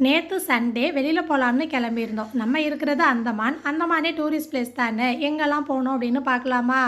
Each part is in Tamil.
நேற்று சண்டே வெளியில் போகலாம்னு கிளம்பியிருந்தோம். நம்ம இருக்கிறது அந்தமான். அந்தமானே டூரிஸ்ட் பிளேஸ் தானே, எங்கெல்லாம் போகணும் அப்படின்னு பார்க்கலாமா?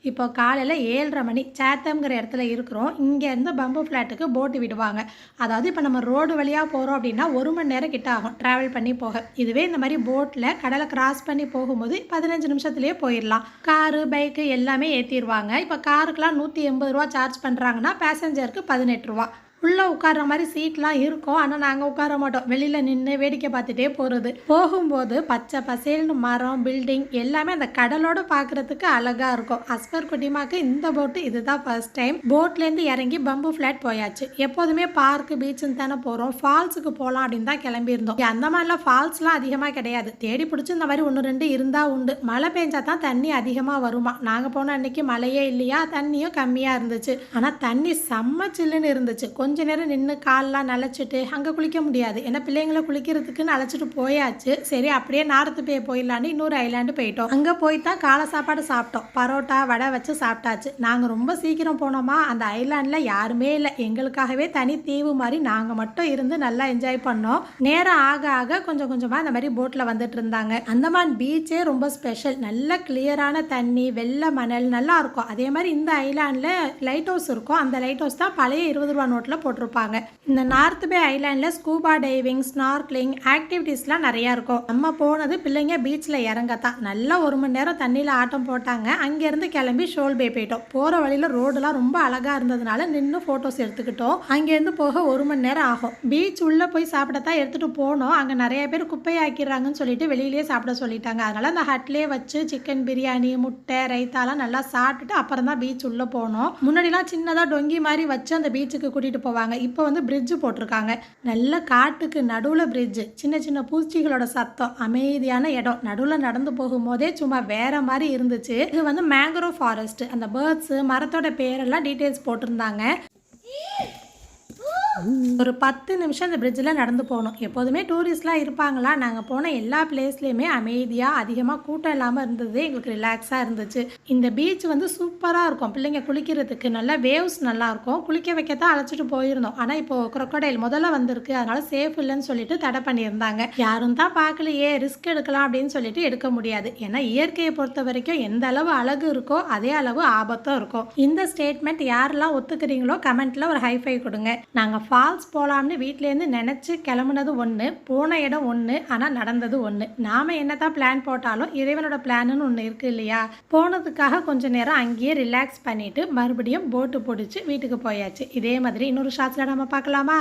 இப்போ காலையில் 7:30 மணி சேத்தம்ங்கிற இடத்துல இருக்கிறோம். இங்கேருந்து பம்பு ஃப்ளாட்டுக்கு போட்டு விடுவாங்க. அதாவது இப்போ நம்ம ரோடு வழியாக போகிறோம் அப்படின்னா 1 மணி நேரம் கிட்ட ஆகும் ட்ராவல் பண்ணி போக. இதுவே இந்த மாதிரி போட்டில் கடலை கிராஸ் பண்ணி போகும்போது 15 நிமிஷத்துலேயே போயிடலாம். காரு பைக்கு எல்லாமே ஏற்றிடுவாங்க. இப்போ காருக்கெலாம் 180 ரூபா சார்ஜ் பண்ணுறாங்கன்னா பேசஞ்சருக்கு 18 ரூபா. உள்ளே உட்கார்ற மாதிரி சீட்லாம் இருக்கும். ஆனால் நாங்கள் உட்கார மாட்டோம். வெளியில் நின்று வேடிக்கை பார்த்துட்டே போகிறது. போகும்போது பச்சை பசேல்னு மரம் பில்டிங் எல்லாமே அந்த கடலோடு பார்க்குறதுக்கு அழகாக இருக்கும். அஸ்கர் குட்டிமாக்கு இந்த போட்டு இதுதான் ஃபர்ஸ்ட் டைம். போட்லேருந்து இறங்கி பம்பு ஃப்ளாட் போயாச்சு. எப்போதுமே பார்க்கு பீச்சுன்னு தானே போகிறோம். ஃபால்ஸுக்கு போகலாம் அப்படின்னு தான் கிளம்பியிருந்தோம். அந்த மாதிரிலாம் ஃபால்ஸ்லாம் அதிகமாக கிடையாது. தேடி பிடிச்சி இந்த மாதிரி 1-2 இருந்தால் உண்டு. மழை பெஞ்சா தான் தண்ணி அதிகமாக வருமா. நாங்கள் போன அன்னைக்கு மழையே இல்லையா, தண்ணியும் கம்மியாக இருந்துச்சு. ஆனால் தண்ணி செம்ம சில்லுன்னு இருந்துச்சு. கொஞ்ச நேரம் நின்று கால்லாம் நனைச்சிட்டு அங்கே குளிக்க முடியாது. ஏன்னா பிள்ளைங்களை குளிக்கிறதுக்குன்னு அழைச்சிட்டு போயாச்சு. சரி அப்படியே நார்த்து போயிடலான்னு இன்னொரு ஐலாண்டு போயிட்டோம். அங்கே போய் தான் காலை சாப்பாடு சாப்பிட்டோம். பரோட்டா வடை வச்சு சாப்பிட்டாச்சு. நாங்கள் ரொம்ப சீக்கிரம் போனோமா, அந்த ஐலாண்டில் யாருமே இல்லை. எங்களுக்காகவே தனி தீவு மாதிரி நாங்கள் மட்டும் இருந்து நல்லா என்ஜாய் பண்ணோம். நேரம் ஆக ஆக கொஞ்சம் கொஞ்சமாக இந்த மாதிரி போட்டில் வந்துட்டு இருந்தாங்க. அந்தமான் பீச்சே ரொம்ப ஸ்பெஷல். நல்ல கிளியரான தண்ணி, வெள்ளை மணல் நல்லா இருக்கும். அதே மாதிரி இந்த ஐலாண்டில் லைட் ஹவுஸ் இருக்கும். அந்த லைட் ஹவுஸ் தான் பழைய 20 ரூபா நோட்டில் போட்டிருப்பாங்க. இந்த நார்த் பே ஐலாண்டில் ஸ்கூபா டைவிங், ஸ்னார்க்லிங் ஆக்டிவிட்டீஸ்லாம் நிறையா இருக்கும். நம்ம போனது பிள்ளைங்க பீச்சில் இறங்கத்தான். நல்லா 1 மணி நேரம் தண்ணியில் ஆட்டம் போட்டாங்க. அங்கேருந்து கிளம்பி ஷோல் பே போயிட்டோம். போகிற வழியில் ரோடுலாம் ரொம்ப அழகாக இருந்ததுனால நின்று ஃபோட்டோஸ் எடுத்துக்கிட்டோம். அங்கேருந்து போக 1 மணி நேரம் ஆகும். பீச் உள்ளே போய் சாப்பிடத்தான் எடுத்துகிட்டு போனோம். அங்கே நிறைய பேர் குப்பையாக்கிறாங்கன்னு சொல்லிட்டு வெளியிலேயே சாப்பிட சொல்லிட்டாங்க. அதனால் அந்த ஹட்லேயே வச்சு சிக்கன் பிரியாணி, முட்டை, ரைத்தாலாம் நல்லா சாப்பிட்டுட்டு அப்புறம் தான் பீச் உள்ளே போனோம். முன்னாடிலாம் சின்னதாக டொங்கி மாதிரி வச்சு அந்த பீச்சுக்கு கூட்டிகிட்டு போவாங்க. இப்போ வந்து பிரிட்ஜு போட்டிருக்காங்க. நல்ல காட்டுக்கு நடுவில் பிரிட்ஜு. சின்ன சின்ன பூச்சிகளோட சத்தம், அமைதியான இடம். நடுவில் நடந்து போகும்போதே சும்மா வேற மாதிரி இருந்துச்சு. இது வந்து மேங்க்ரோவ் ஃபாரஸ்ட். அந்த பேர்ட்ஸு மரத்தோட பேரெல்லாம் டீட்டெயில்ஸ் போட்டிருந்தாங்க. ஒரு 10 நிமிஷம் இந்த பிரிட்ஜில் நடந்து போகணும். எப்போதுமே டூரிஸ்ட்லாம் இருப்பாங்களா. நாங்கள் போன எல்லா பிளேஸ்லேயுமே அமைதியாக அதிகமாக கூட்டம் இல்லாமல் இருந்தது. எங்களுக்கு ரிலாக்ஸாக இருந்துச்சு. இந்த பீச் வந்து சூப்பராக இருக்கும். பிள்ளைங்க குளிக்கிறதுக்கு நல்லா வேவ்ஸ் நல்லாயிருக்கும். குளிக்க வைக்கத்தான் அழைச்சிட்டு போயிருந்தோம். ஆனால் இப்போது crocodile முதல்ல வந்திருக்கு. அதனால் சேஃப் இல்லைன்னு சொல்லிட்டு தடை பண்ணியிருந்தாங்க. யாரும் தான் பார்க்கலையே, ரிஸ்க் எடுக்கலாம் அப்படின்னு சொல்லிட்டு எடுக்க முடியாது. ஏன்னா இயற்கையை பொறுத்த வரைக்கும் எந்த அளவு அழகு இருக்கோ அதே அளவு ஆபத்தும் இருக்கும். இந்த ஸ்டேட்மெண்ட் யாரெல்லாம் ஒத்துக்கிறீங்களோ கமெண்ட்டில் ஒரு ஹைஃபை கொடுங்க. நாங்கள் ஃபால்ஸ் போகலாம்னு வீட்டிலேருந்து நினச்சி கிளம்புனது ஒன்று, போன இடம் ஒன்று, ஆனால் நடந்தது ஒன்று. நாம் என்ன தான் பிளான் போட்டாலும் இறைவனோட பிளான்னு ஒன்று இருக்குது இல்லையா. போனதுக்காக கொஞ்சம் நேரம் அங்கேயே ரிலாக்ஸ் பண்ணிவிட்டு மறுபடியும் போட்டு பிடிச்சி வீட்டுக்கு போயாச்சு. இதே மாதிரி இன்னொரு ஷார்ட்ஸில் நம்ம பார்க்கலாமா?